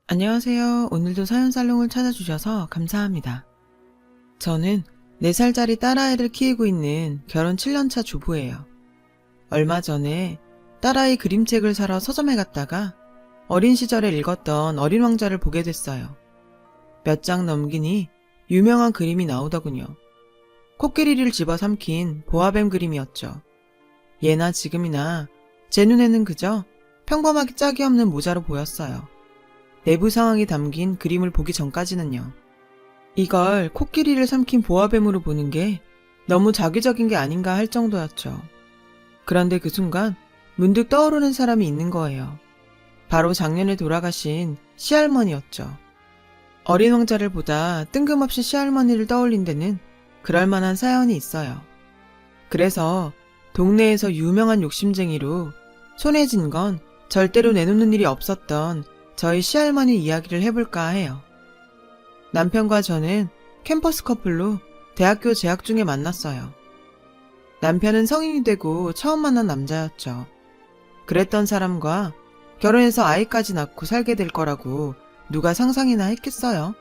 안녕하세요. 오늘도 사연살롱을 찾아주셔서 감사합니다. 저는 4살짜리 딸아이를 키우고 있는 결혼 7년차 주부예요. 얼마 전에 딸아이 그림책을 사러 서점에 갔다가 어린 시절에 읽었던 어린 왕자를 보게 됐어요. 몇 장 넘기니 유명한 그림이 나오더군요. 코끼리를 집어삼킨 보아뱀 그림이었죠. 예나 지금이나 제 눈에는 그저 평범하게 짝이 없는 모자로 보였어요. 내부 상황이 담긴 그림을 보기 전까지는요. 이걸 코끼리를 삼킨 보아뱀으로 보는 게 너무 자기적인 게 아닌가 할 정도였죠. 그런데 그 순간 문득 떠오르는 사람이 있는 거예요. 바로 작년에 돌아가신 시할머니였죠. 어린 왕자를 보다 뜬금없이 시할머니를 떠올린 데는 그럴 만한 사연이 있어요. 그래서 동네에서 유명한 욕심쟁이로 손에 쥔 건 절대로 내놓는 일이 없었던 저희 시할머니 이야기를 해볼까 해요. 남편과 저는 캠퍼스 커플로 대학교 재학 중에 만났어요. 남편은 성인이 되고 처음 만난 남자였죠. 그랬던 사람과 결혼해서 아이까지 낳고 살게 될 거라고 누가 상상이나 했겠어요?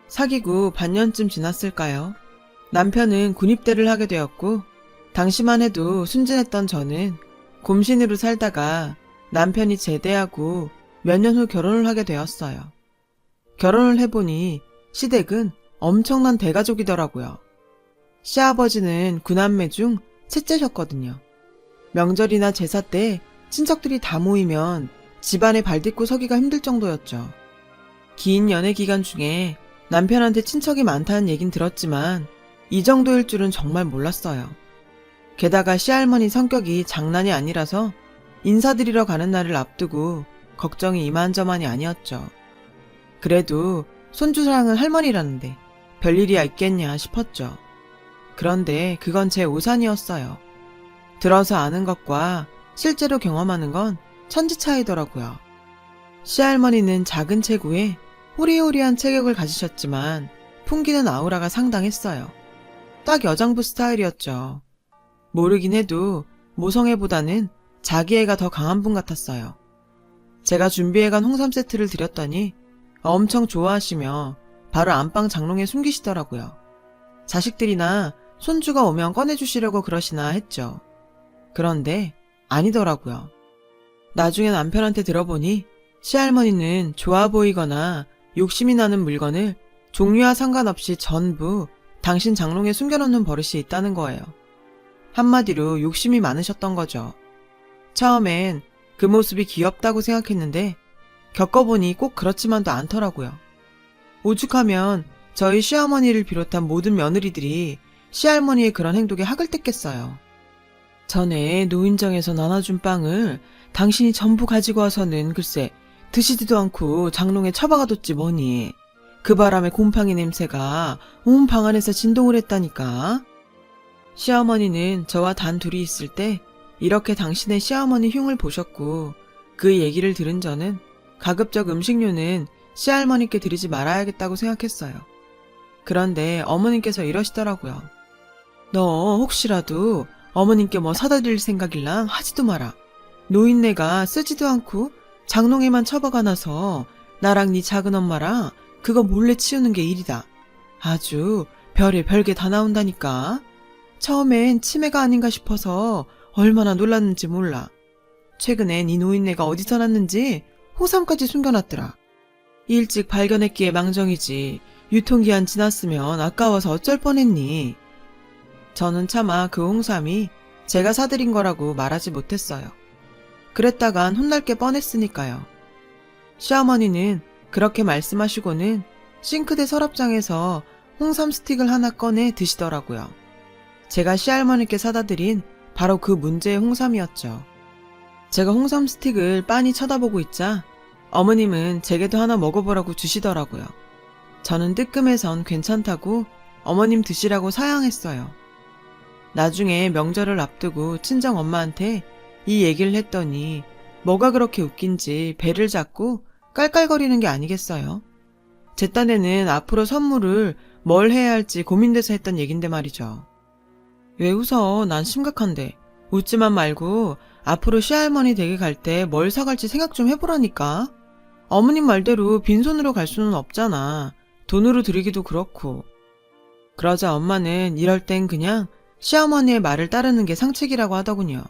사귀고 반년쯤 지났을까요? 남편은 군입대를 하게 되었고 당시만 해도 순진했던 저는 곰신으로 살다가 남편이 제대하고 몇 년 후 결혼을 하게 되었어요. 결혼을 해보니 시댁은 엄청난 대가족이더라고요. 시아버지는 9남매 중 셋째셨거든요. 명절이나 제사 때 친척들이 다 모이면 집안에 발딛고 서기가 힘들 정도였죠. 긴 연애 기간 중에 남편한테 친척이 많다는 얘긴 들었지만 이 정도일 줄은 정말 몰랐어요. 게다가 시할머니 성격이 장난이 아니라서 인사드리러 가는 날을 앞두고 걱정이 이만저만이 아니었죠. 그래도 손주사랑은 할머니라는데 별일이야 있겠냐 싶었죠. 그런데 그건 제 오산이었어요. 들어서 아는 것과 실제로 경험하는 건 천지 차이더라고요. 시할머니는 작은 체구에 호리호리한 체격을 가지셨지만 풍기는 아우라가 상당했어요. 딱 여장부 스타일이었죠. 모르긴 해도 모성애보다는 자기애가 더 강한 분 같았어요. 제가 준비해간 홍삼 세트를 드렸더니 엄청 좋아하시며 바로 안방 장롱에 숨기시더라고요. 자식들이나 손주가 오면 꺼내주시려고 그러시나 했죠. 그런데 아니더라고요. 나중에 남편한테 들어보니 시할머니는 좋아 보이거나 욕심이 나는 물건을 종류와 상관없이 전부 당신 장롱에 숨겨놓는 버릇이 있다는 거예요. 한마디로 욕심이 많으셨던 거죠. 처음엔 그 모습이 귀엽다고 생각했는데 겪어보니 꼭 그렇지만도 않더라고요. 오죽하면 저희 시어머니를 비롯한 모든 며느리들이 시할머니의 그런 행동에 학을 뗐겠어요. 전에 노인정에서 나눠준 빵을 당신이 전부 가지고 와서는 글쎄 드시지도 않고 장롱에 처박아뒀지 뭐니. 그 바람에 곰팡이 냄새가 온 방 안에서 진동을 했다니까. 시어머니는 저와 단 둘이 있을 때 이렇게 당신의 시어머니 흉을 보셨고 그 얘기를 들은 저는 가급적 음식료는 시할머니께 드리지 말아야겠다고 생각했어요. 그런데 어머님께서 이러시더라고요. 너 혹시라도 어머님께 뭐 사다 드릴 생각일랑 하지도 마라. 노인네가 쓰지도 않고 장롱에만 처박아놔서 나랑 네 작은 엄마랑 그거 몰래 치우는 게 일이다. 아주 별의 별게 다 나온다니까. 처음엔 치매가 아닌가 싶어서 얼마나 놀랐는지 몰라. 최근엔 이 노인네가 어디서 났는지 홍삼까지 숨겨놨더라. 일찍 발견했기에 망정이지 유통기한 지났으면 아까워서 어쩔 뻔했니. 저는 차마 그 홍삼이 제가 사드린 거라고 말하지 못했어요. 그랬다간 혼날 게 뻔했으니까요. 시어머니는 그렇게 말씀하시고는 싱크대 서랍장에서 홍삼 스틱을 하나 꺼내 드시더라고요. 제가 시할머니께 사다 드린 바로 그 문제의 홍삼이었죠. 제가 홍삼 스틱을 빤히 쳐다보고 있자 어머님은 제게도 하나 먹어보라고 주시더라고요. 저는 뜨끔해선 괜찮다고 어머님 드시라고 사양했어요. 나중에 명절을 앞두고 친정 엄마한테 이 얘기를 했더니 뭐가 그렇게 웃긴지 배를 잡고 깔깔거리는 게 아니겠어요. 제 딴에는 앞으로 선물을 뭘 해야 할지 고민돼서 했던 얘긴데 말이죠. 왜 웃어? 난 심각한데. 웃지만 말고 앞으로 시할머니 댁에 갈 때 뭘 사갈지 생각 좀 해보라니까. 어머님 말대로 빈손으로 갈 수는 없잖아. 돈으로 드리기도 그렇고. 그러자 엄마는 이럴 땐 그냥 시어머니의 말을 따르는 게 상책이라고 하더군요.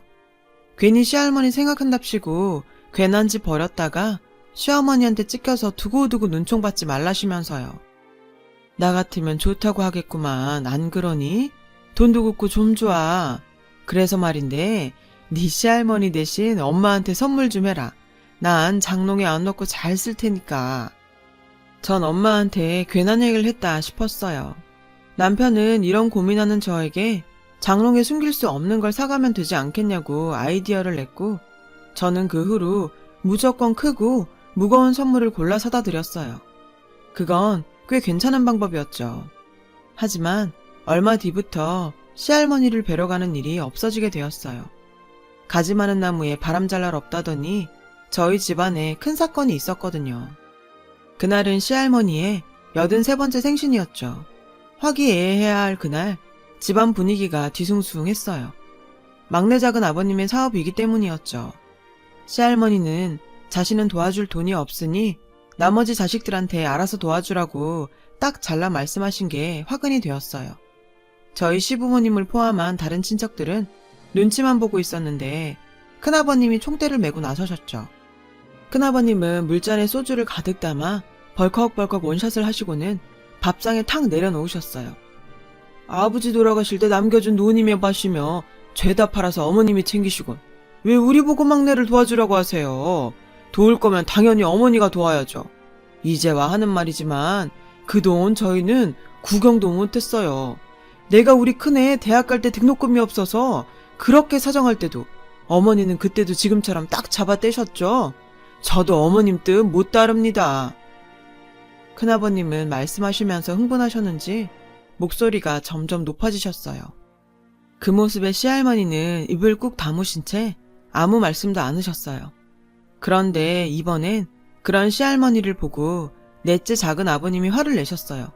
괜히 시할머니 생각한답시고 괜한 집 버렸다가 시어머니한테 찍혀서 두고두고 눈총받지 말라시면서요. 나 같으면 좋다고 하겠구만. 안 그러니? 돈도 굽고 좀 좋아. 그래서 말인데 네 시할머니 대신 엄마한테 선물 좀 해라. 난 장롱에 안 넣고 잘 쓸 테니까. 전 엄마한테 괜한 얘기를 했다 싶었어요. 남편은 이런 고민하는 저에게 장롱에 숨길 수 없는 걸 사가면 되지 않겠냐고 아이디어를 냈고, 저는 그 후로 무조건 크고 무거운 선물을 골라 사다 드렸어요. 그건 꽤 괜찮은 방법이었죠. 하지만 얼마 뒤부터 시할머니를 뵈러 가는 일이 없어지게 되었어요. 가지 많은 나무에 바람 잘 날 없다더니 저희 집안에 큰 사건이 있었거든요. 그날은 시할머니의 83번째 생신이었죠. 화기애애해야 할 그날 집안 분위기가 뒤숭숭했어요. 막내 작은 아버님의 사업이기 때문이었죠. 시할머니는 자신은 도와줄 돈이 없으니 나머지 자식들한테 알아서 도와주라고 딱 잘라 말씀하신 게 화근이 되었어요. 저희 시부모님을 포함한 다른 친척들은 눈치만 보고 있었는데 큰아버님이 총대를 메고 나서셨죠. 큰아버님은 물잔에 소주를 가득 담아 벌컥벌컥 원샷을 하시고는 밥상에 탁 내려놓으셨어요. 아버지 돌아가실 때 남겨준 노님의 밭이며 죄다 팔아서 어머님이 챙기시곤 왜 우리 보고 막내를 도와주라고 하세요. 도울 거면 당연히 어머니가 도와야죠. 이제와 하는 말이지만 그동안 저희는 구경도 못했어요. 내가 우리 큰애 대학 갈 때 등록금이 없어서 그렇게 사정할 때도 어머니는 그때도 지금처럼 딱 잡아 떼셨죠. 저도 어머님 뜻 못 따릅니다. 큰아버님은 말씀하시면서 흥분하셨는지 목소리가 점점 높아지셨어요. 그 모습에 시할머니는 입을 꾹 다무신 채 아무 말씀도 않으셨어요. 그런데 이번엔 그런 시할머니를 보고 넷째 작은 아버님이 화를 내셨어요.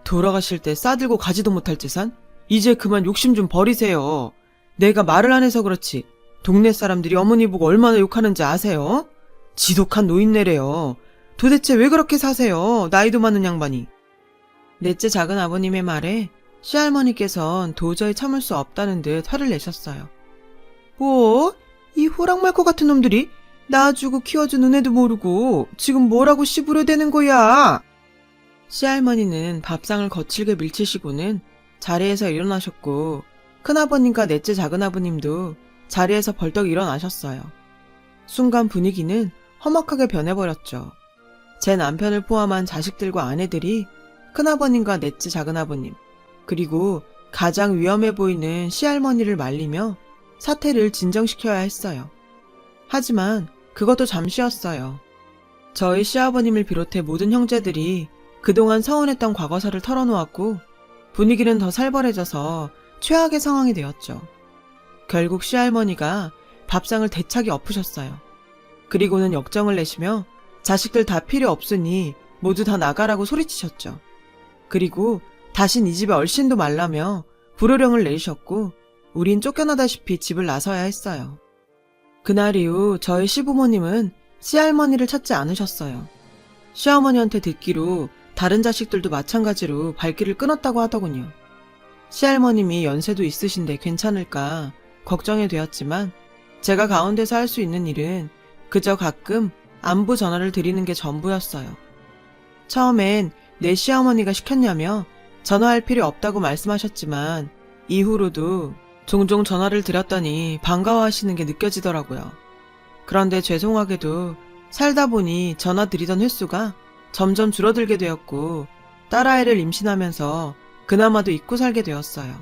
돌아가실 때 싸들고 가지도 못할 재산? 이제 그만 욕심 좀 버리세요. 내가 말을 안 해서 그렇지 동네 사람들이 어머니 보고 얼마나 욕하는지 아세요? 지독한 노인네래요. 도대체 왜 그렇게 사세요? 나이도 많은 양반이. 넷째 작은 아버님의 말에 시할머니께선 도저히 참을 수 없다는 듯 화를 내셨어요. 뭐? 이 호랑말코 같은 놈들이 낳아주고 키워준 은혜도 모르고 지금 뭐라고 씨부려대는 거야? 시할머니는 밥상을 거칠게 밀치시고는 자리에서 일어나셨고 큰아버님과 넷째 작은아버님도 자리에서 벌떡 일어나셨어요. 순간 분위기는 험악하게 변해버렸죠. 제 남편을 포함한 자식들과 아내들이 큰아버님과 넷째 작은아버님, 그리고 가장 위험해 보이는 시할머니를 말리며 사태를 진정시켜야 했어요. 하지만 그것도 잠시였어요. 저희 시아버님을 비롯해 모든 형제들이 그동안 서운했던 과거사를 털어놓았고 분위기는 더 살벌해져서 최악의 상황이 되었죠. 결국 시할머니가 밥상을 대차게 엎으셨어요. 그리고는 역정을 내시며 자식들 다 필요 없으니 모두 다 나가라고 소리치셨죠. 그리고 다신 이 집에 얼씬도 말라며 불호령을 내리셨고 우린 쫓겨나다시피 집을 나서야 했어요. 그날 이후 저희 시부모님은 시할머니를 찾지 않으셨어요. 시어머니한테 듣기로 다른 자식들도 마찬가지로 발길을 끊었다고 하더군요. 시할머님이 연세도 있으신데 괜찮을까 걱정이 되었지만 제가 가운데서 할 수 있는 일은 그저 가끔 안부 전화를 드리는 게 전부였어요. 처음엔 내 시어머니가 시켰냐며 전화할 필요 없다고 말씀하셨지만 이후로도 종종 전화를 드렸더니 반가워하시는 게 느껴지더라고요. 그런데 죄송하게도 살다 보니 전화 드리던 횟수가 점점 줄어들게 되었고 딸아이를 임신하면서 그나마도 잊고 살게 되었어요.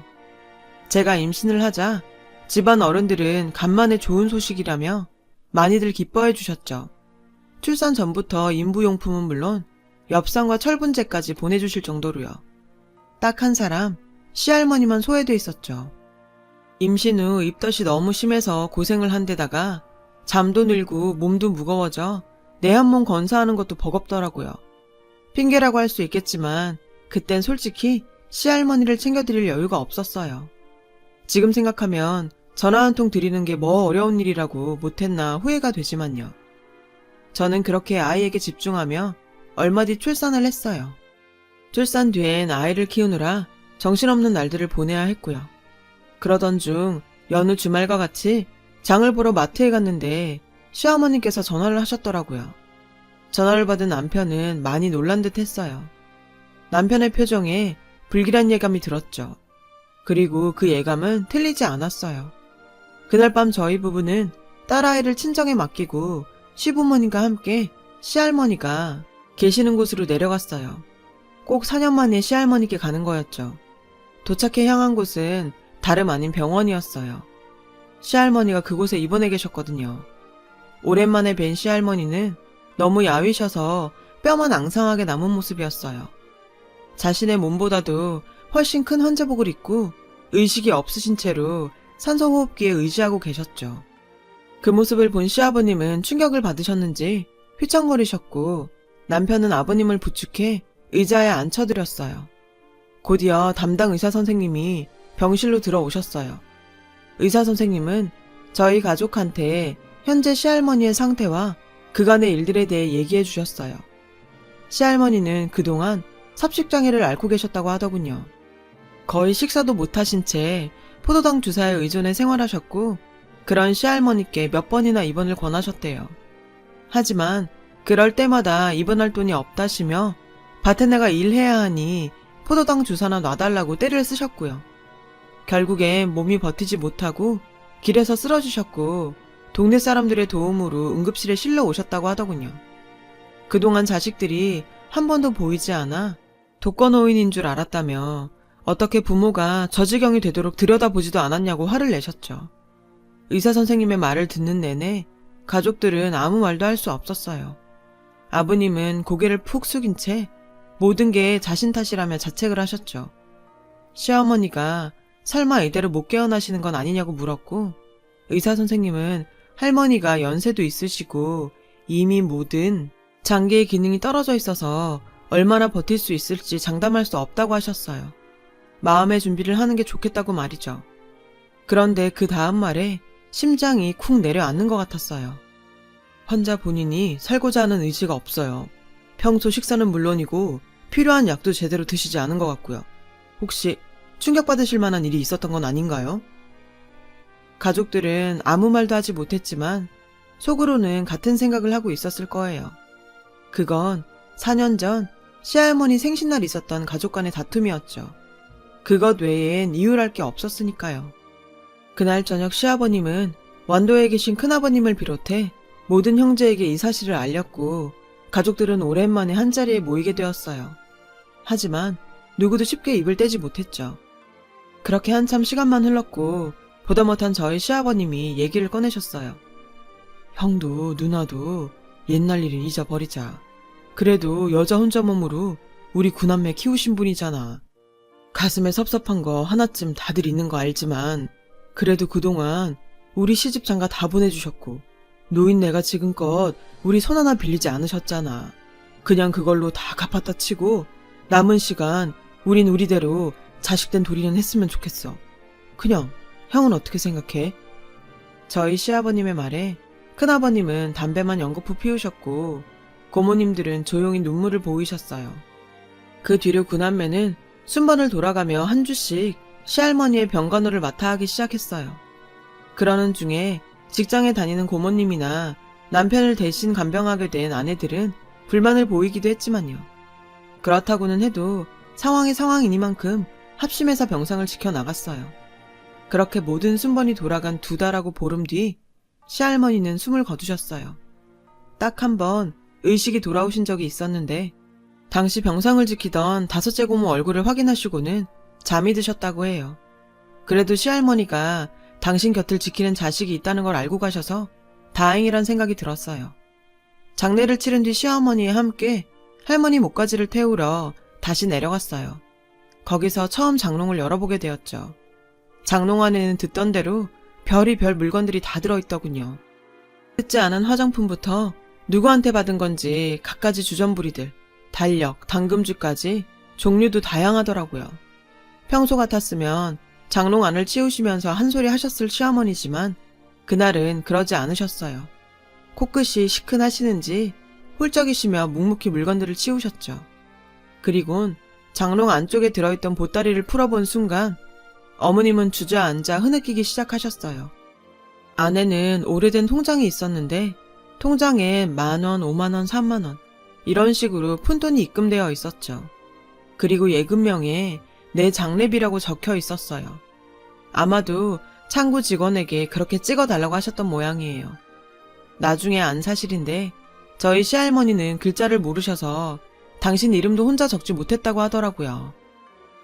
제가 임신을 하자 집안 어른들은 간만에 좋은 소식이라며 많이들 기뻐해 주셨죠. 출산 전부터 인부용품은 물론 엽산과 철분제까지 보내주실 정도로요. 딱 한 사람, 시할머니만 소외돼 있었죠. 임신 후 입덧이 너무 심해서 고생을 한 데다가 잠도 늘고 몸도 무거워져 내 한 몸 건사하는 것도 버겁더라고요. 핑계라고 할 수 있겠지만 그땐 솔직히 시할머니를 챙겨드릴 여유가 없었어요. 지금 생각하면 전화 한 통 드리는 게 뭐 어려운 일이라고 못했나 후회가 되지만요. 저는 그렇게 아이에게 집중하며 얼마 뒤 출산을 했어요. 출산 뒤엔 아이를 키우느라 정신없는 날들을 보내야 했고요. 그러던 중 여느 주말과 같이 장을 보러 마트에 갔는데 시어머니께서 전화를 하셨더라고요. 전화를 받은 남편은 많이 놀란 듯 했어요. 남편의 표정에 불길한 예감이 들었죠. 그리고 그 예감은 틀리지 않았어요. 그날 밤 저희 부부는 딸아이를 친정에 맡기고 시부모님과 함께 시할머니가 계시는 곳으로 내려갔어요. 꼭 4년 만에 시할머니께 가는 거였죠. 도착해 향한 곳은 다름 아닌 병원이었어요. 시할머니가 그곳에 입원해 계셨거든요. 오랜만에 뵌 시할머니는 너무 야위셔서 뼈만 앙상하게 남은 모습이었어요. 자신의 몸보다도 훨씬 큰 환자복을 입고 의식이 없으신 채로 산소호흡기에 의지하고 계셨죠. 그 모습을 본 시아버님은 충격을 받으셨는지 휘청거리셨고 남편은 아버님을 부축해 의자에 앉혀드렸어요. 곧이어 담당 의사 선생님이 병실로 들어오셨어요. 의사 선생님은 저희 가족한테 현재 시할머니의 상태와 그간의 일들에 대해 얘기해 주셨어요. 시할머니는 그동안 섭식장애를 앓고 계셨다고 하더군요. 거의 식사도 못하신 채 포도당 주사에 의존해 생활하셨고 그런 시할머니께 몇 번이나 입원을 권하셨대요. 하지만 그럴 때마다 입원할 돈이 없다시며 밭에 내가 일해야 하니 포도당 주사나 놔달라고 떼를 쓰셨고요. 결국엔 몸이 버티지 못하고 길에서 쓰러지셨고 동네 사람들의 도움으로 응급실에 실려 오셨다고 하더군요. 그동안 자식들이 한 번도 보이지 않아 독거노인인 줄 알았다며 어떻게 부모가 저지경이 되도록 들여다보지도 않았냐고 화를 내셨죠. 의사 선생님의 말을 듣는 내내 가족들은 아무 말도 할 수 없었어요. 아버님은 고개를 푹 숙인 채 모든 게 자신 탓이라며 자책을 하셨죠. 시어머니가 설마 이대로 못 깨어나시는 건 아니냐고 물었고 의사 선생님은 할머니가 연세도 있으시고 이미 모든 장기의 기능이 떨어져 있어서 얼마나 버틸 수 있을지 장담할 수 없다고 하셨어요. 마음의 준비를 하는 게 좋겠다고 말이죠. 그런데 그 다음 말에 심장이 쿵 내려앉는 것 같았어요. 환자 본인이 살고자 하는 의지가 없어요. 평소 식사는 물론이고 필요한 약도 제대로 드시지 않은 것 같고요. 혹시 충격받으실 만한 일이 있었던 건 아닌가요? 가족들은 아무 말도 하지 못했지만 속으로는 같은 생각을 하고 있었을 거예요. 그건 4년 전 시할머니 생신날 있었던 가족 간의 다툼이었죠. 그것 외엔 이유랄 게 없었으니까요. 그날 저녁 시아버님은 완도에 계신 큰아버님을 비롯해 모든 형제에게 이 사실을 알렸고 가족들은 오랜만에 한자리에 모이게 되었어요. 하지만 누구도 쉽게 입을 떼지 못했죠. 그렇게 한참 시간만 흘렀고 보다 못한 저희 시아버님이 얘기를 꺼내셨어요. 형도 누나도 옛날 일을 잊어버리자. 그래도 여자 혼자 몸으로 우리 구남매 키우신 분이잖아. 가슴에 섭섭한 거 하나쯤 다들 있는 거 알지만 그래도 그동안 우리 시집 장가 다 보내주셨고 노인네가 지금껏 우리 손 하나 빌리지 않으셨잖아. 그냥 그걸로 다 갚았다 치고 남은 시간 우린 우리대로 자식된 도리는 했으면 좋겠어. 그냥 형은 어떻게 생각해? 저희 시아버님의 말에 큰아버님은 담배만 연거푸 피우셨고 고모님들은 조용히 눈물을 보이셨어요. 그 뒤로 구남매는 순번을 돌아가며 한 주씩 시할머니의 병간호를 맡아 하기 시작했어요. 그러는 중에 직장에 다니는 고모님이나 남편을 대신 간병하게 된 아내들은 불만을 보이기도 했지만요. 그렇다고는 해도 상황이 상황이니만큼 합심해서 병상을 지켜나갔어요. 그렇게 모든 순번이 돌아간 2달하고 보름 뒤 시할머니는 숨을 거두셨어요. 딱 한 번 의식이 돌아오신 적이 있었는데 당시 병상을 지키던 5째 고모 얼굴을 확인하시고는 잠이 드셨다고 해요. 그래도 시할머니가 당신 곁을 지키는 자식이 있다는 걸 알고 가셔서 다행이란 생각이 들었어요. 장례를 치른 뒤 시어머니와 함께 할머니 목까지를 태우러 다시 내려갔어요. 거기서 처음 장롱을 열어보게 되었죠. 장롱 안에는 듣던 대로 별의별 물건들이 다 들어있더군요. 뜯지 않은 화장품부터 누구한테 받은 건지 갖가지 주전부리들, 달력, 당금주까지 종류도 다양하더라고요. 평소 같았으면 장롱 안을 치우시면서 한 소리 하셨을 시어머니지만 그날은 그러지 않으셨어요. 코끝이 시큰하시는지 훌쩍이시며 묵묵히 물건들을 치우셨죠. 그리곤 장롱 안쪽에 들어있던 보따리를 풀어본 순간 어머님은 주저앉아 흐느끼기 시작하셨어요. 안에는 오래된 통장이 있었는데 통장에 10,000원, 50,000원, 30,000원 이런 식으로 푼돈이 입금되어 있었죠. 그리고 예금명에 내 장례비라고 적혀 있었어요. 아마도 창구 직원에게 그렇게 찍어달라고 하셨던 모양이에요. 나중에 안 사실인데 저희 시할머니는 글자를 모르셔서 당신 이름도 혼자 적지 못했다고 하더라고요.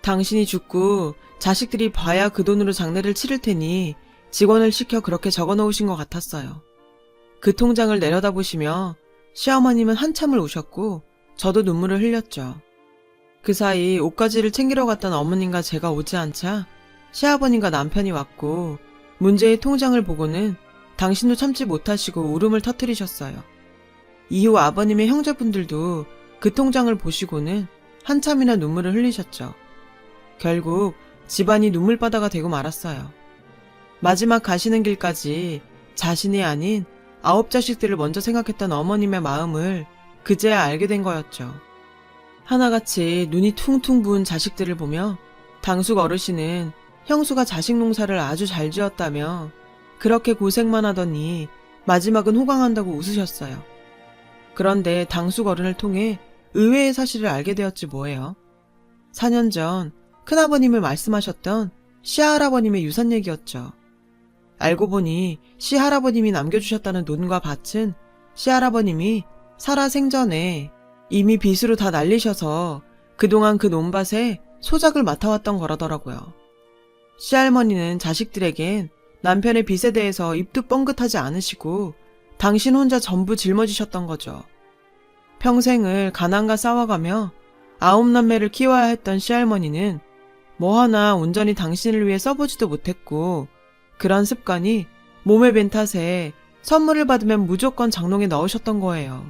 당신이 죽고 자식들이 봐야 그 돈으로 장례를 치를 테니 직원을 시켜 그렇게 적어 놓으신 것 같았어요. 그 통장을 내려다보시며 시어머님은 한참을 우셨고 저도 눈물을 흘렸죠. 그 사이 옷가지를 챙기러 갔던 어머님과 제가 오지 않자 시아버님과 남편이 왔고 문제의 통장을 보고는 당신도 참지 못하시고 울음을 터뜨리셨어요. 이후 아버님의 형제분들도 그 통장을 보시고는 한참이나 눈물을 흘리셨죠. 결국 집안이 눈물바다가 되고 말았어요. 마지막 가시는 길까지 자신이 아닌 9자식들을 먼저 생각했던 어머님의 마음을 그제야 알게 된 거였죠. 하나같이 눈이 퉁퉁 부은 자식들을 보며 당숙 어르신은 형수가 자식 농사를 아주 잘 지었다며 그렇게 고생만 하더니 마지막은 호강한다고 웃으셨어요. 그런데 당숙 어른을 통해 의외의 사실을 알게 되었지 뭐예요. 4년 전 큰아버님을 말씀하셨던 시할아버님의 유산 얘기였죠. 알고 보니 시할아버님이 남겨주셨다는 논과 밭은 시할아버님이 살아 생전에 이미 빚으로 다 날리셔서 그동안 그 논밭에 소작을 맡아왔던 거라더라고요. 시할머니는 자식들에겐 남편의 빚에 대해서 입도 뻥긋하지 않으시고 당신 혼자 전부 짊어지셨던 거죠. 평생을 가난과 싸워가며 9남매를 키워야 했던 시할머니는 뭐 하나 온전히 당신을 위해 써보지도 못했고 그런 습관이 몸에 밴 탓에 선물을 받으면 무조건 장롱에 넣으셨던 거예요.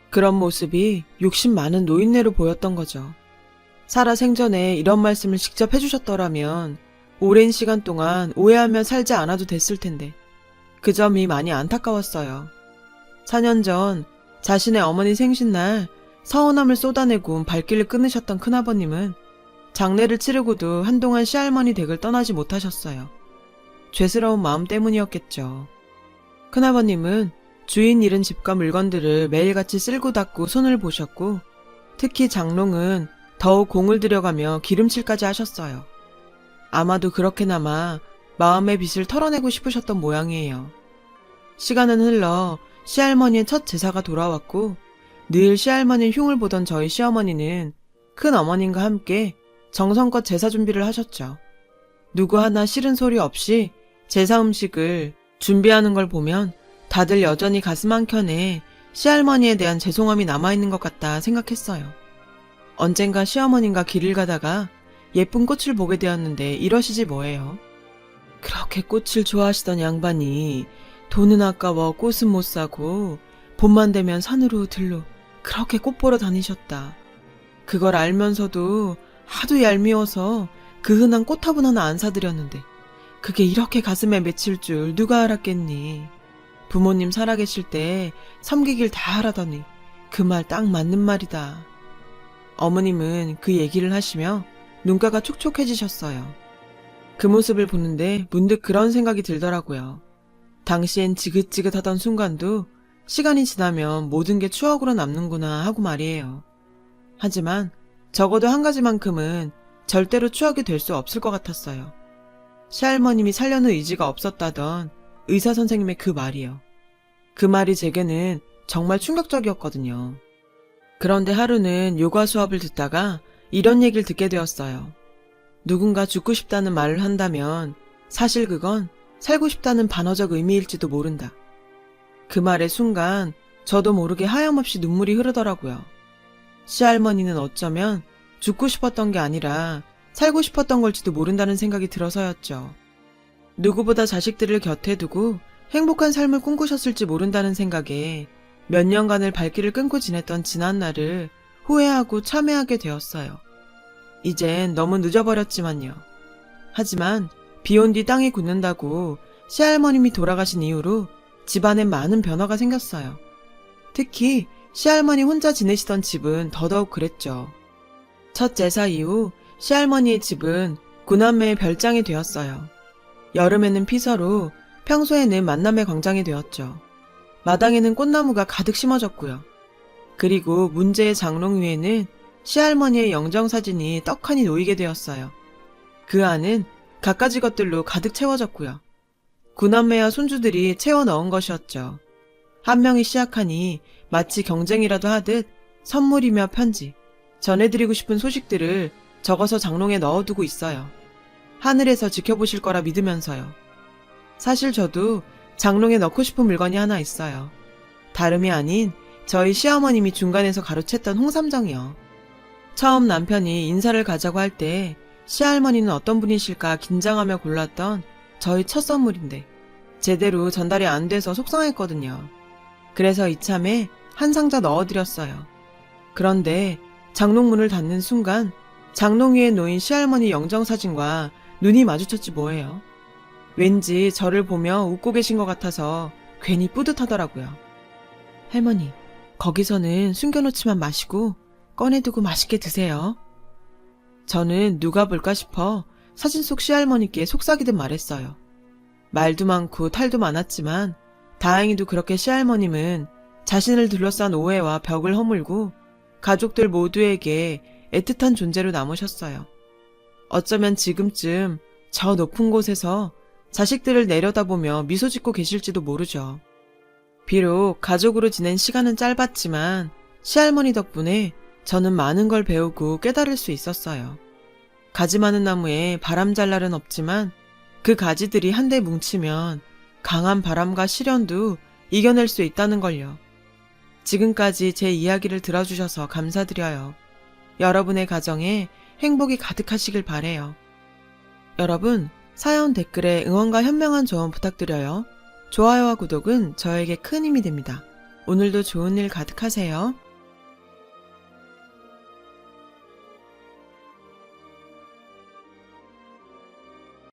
그런 모습이 욕심 많은 노인네로 보였던 거죠. 살아 생전에 이런 말씀을 직접 해주셨더라면 오랜 시간 동안 오해하며 살지 않아도 됐을 텐데 그 점이 많이 안타까웠어요. 4년 전 자신의 어머니 생신날 서운함을 쏟아내고 발길을 끊으셨던 큰아버님은 장례를 치르고도 한동안 시할머니 댁을 떠나지 못하셨어요. 죄스러운 마음 때문이었겠죠. 큰아버님은 주인 잃은 집과 물건들을 매일같이 쓸고 닦고 손을 보셨고 특히 장롱은 더욱 공을 들여가며 기름칠까지 하셨어요. 아마도 그렇게나마 마음의 빚을 털어내고 싶으셨던 모양이에요. 시간은 흘러 시할머니의 첫 제사가 돌아왔고 늘 시할머니의 흉을 보던 저희 시어머니는 큰어머님과 함께 정성껏 제사 준비를 하셨죠. 누구 하나 싫은 소리 없이 제사 음식을 준비하는 걸 보면 다들 여전히 가슴 한켠에 시할머니에 대한 죄송함이 남아있는 것 같다 생각했어요. 언젠가 시어머님과 길을 가다가 예쁜 꽃을 보게 되었는데 이러시지 뭐예요. 그렇게 꽃을 좋아하시던 양반이 돈은 아까워 꽃은 못 사고 봄만 되면 산으로 들로 그렇게 꽃 보러 다니셨다. 그걸 알면서도 하도 얄미워서 그 흔한 꽃화분 하나 안 사드렸는데 그게 이렇게 가슴에 맺힐 줄 누가 알았겠니. 부모님 살아계실 때 섬기길 다 하라더니 그 말 딱 맞는 말이다. 어머님은 그 얘기를 하시며 눈가가 촉촉해지셨어요. 그 모습을 보는데 문득 그런 생각이 들더라고요. 당시엔 지긋지긋하던 순간도 시간이 지나면 모든 게 추억으로 남는구나 하고 말이에요. 하지만 적어도 한 가지만큼은 절대로 추억이 될 수 없을 것 같았어요. 시할머님이 살려는 의지가 없었다던 의사 선생님의 그 말이요. 그 말이 제게는 정말 충격적이었거든요. 그런데 하루는 요가 수업을 듣다가 이런 얘기를 듣게 되었어요. 누군가 죽고 싶다는 말을 한다면 사실 그건 살고 싶다는 반어적 의미일지도 모른다. 그 말의 순간 저도 모르게 하염없이 눈물이 흐르더라고요. 시할머니는 어쩌면 죽고 싶었던 게 아니라 살고 싶었던 걸지도 모른다는 생각이 들어서였죠. 누구보다 자식들을 곁에 두고 행복한 삶을 꿈꾸셨을지 모른다는 생각에 몇 년간을 발길을 끊고 지냈던 지난날을 후회하고 참회하게 되었어요. 이젠 너무 늦어버렸지만요. 하지만 비온 뒤 땅이 굳는다고 시할머님이 돌아가신 이후로 집안엔 많은 변화가 생겼어요. 특히 시할머니 혼자 지내시던 집은 더더욱 그랬죠. 첫 제사 이후 시할머니의 집은 구남매의 별장이 되었어요. 여름에는 피서로, 평소에는 만남의 광장이 되었죠. 마당에는 꽃나무가 가득 심어졌고요. 그리고 문제의 장롱 위에는 시할머니의 영정사진이 떡하니 놓이게 되었어요. 그 안은 갖가지 것들로 가득 채워졌고요. 구남매와 손주들이 채워 넣은 것이었죠. 한 명이 시작하니 마치 경쟁이라도 하듯 선물이며 편지, 전해드리고 싶은 소식들을 적어서 장롱에 넣어두고 있어요. 하늘에서 지켜보실 거라 믿으면서요. 사실 저도 장롱에 넣고 싶은 물건이 하나 있어요. 다름이 아닌 저희 시어머님이 중간에서 가로챘던 홍삼정이요. 처음 남편이 인사를 가자고 할 때 시할머니는 어떤 분이실까 긴장하며 골랐던 저희 첫 선물인데 제대로 전달이 안 돼서 속상했거든요. 그래서 이참에 한 상자 넣어드렸어요. 그런데 장롱문을 닫는 순간 장롱 위에 놓인 시할머니 영정사진과 눈이 마주쳤지 뭐예요. 왠지 저를 보며 웃고 계신 것 같아서 괜히 뿌듯하더라고요. 할머니, 거기서는 숨겨놓지만 마시고 꺼내두고 맛있게 드세요. 저는 누가 볼까 싶어 사진 속 시할머니께 속삭이듯 말했어요. 말도 많고 탈도 많았지만 다행히도 그렇게 시할머님은 자신을 둘러싼 오해와 벽을 허물고 가족들 모두에게 애틋한 존재로 남으셨어요. 어쩌면 지금쯤 저 높은 곳에서 자식들을 내려다보며 미소 짓고 계실지도 모르죠. 비록 가족으로 지낸 시간은 짧았지만 시할머니 덕분에 저는 많은 걸 배우고 깨달을 수 있었어요. 가지 많은 나무에 바람 잘 날은 없지만 그 가지들이 한데 뭉치면 강한 바람과 시련도 이겨낼 수 있다는 걸요. 지금까지 제 이야기를 들어주셔서 감사드려요. 여러분의 가정에 행복이 가득하시길 바래요. 여러분, 사연 댓글에 응원과 현명한 조언 부탁드려요. 좋아요와 구독은 저에게 큰 힘이 됩니다. 오늘도 좋은 일 가득하세요.